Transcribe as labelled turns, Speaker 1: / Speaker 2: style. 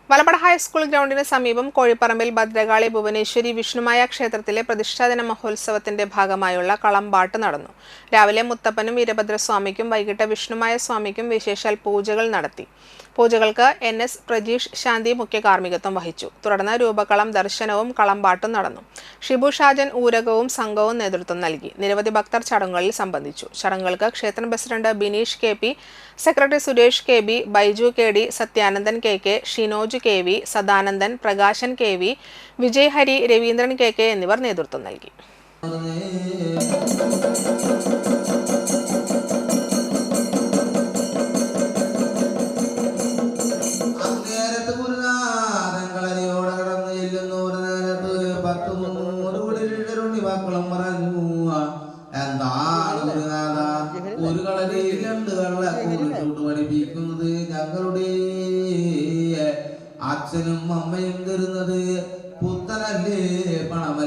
Speaker 1: വലപ്പട high school ഗ്രൗണ്ടിന് സമീപം കോഴിപ്പറമ്പിൽ ഭദ്രകാളി ഭുവനേശ്വരി വിഷ്ണുമായ ക്ഷേത്രത്തിലെ പ്രതിഷ്ഠാദിന മഹോത്സവത്തിന്റെ ഭാഗമായുള്ള കളംപാട്ട് നടന്നു. രാവിലെ മുത്തപ്പനും വീരഭദ്രസ്വാമിക്കും വൈകിട്ട് വിഷ്ണുമായ സ്വാമിക്കും വിശേഷാൽ പൂജകൾ നടത്തി. പൂജകൾക്ക് NS പ്രജീഷ് ശാന്തി മുഖ്യ കാർമ്മികത്വം വഹിച്ചു. തുടർന്ന് രൂപകളം ദർശനവും കളംപാട്ടും നടന്നു. ഷിബു ഷാജൻ ഊരകവും സംഘവും നേതൃത്വം നൽകി. നിരവധി ഭക്തർ ചടങ്ങുകളിൽ സംബന്ധിച്ചു. ചടങ്ങുകൾക്ക് ക്ഷേത്രം president Bineesh KP, secretary Suresh KB, Baiju KD, Sathyanandan KK, Shinoj KV, Sadanandan, Prakashan KV, Vijay Hari, Raveendran KK എന്നിവർ നേതൃത്വം നൽകി.
Speaker 2: ഒരു കളരിയിൽ രണ്ട് കള്ളക്കൂടിട്ട് പഠിപ്പിക്കുന്നത് ഞങ്ങളുടെ അച്ഛനും അമ്മയും തരുന്നത് പുത്തനല്ലേ പണമല്ല.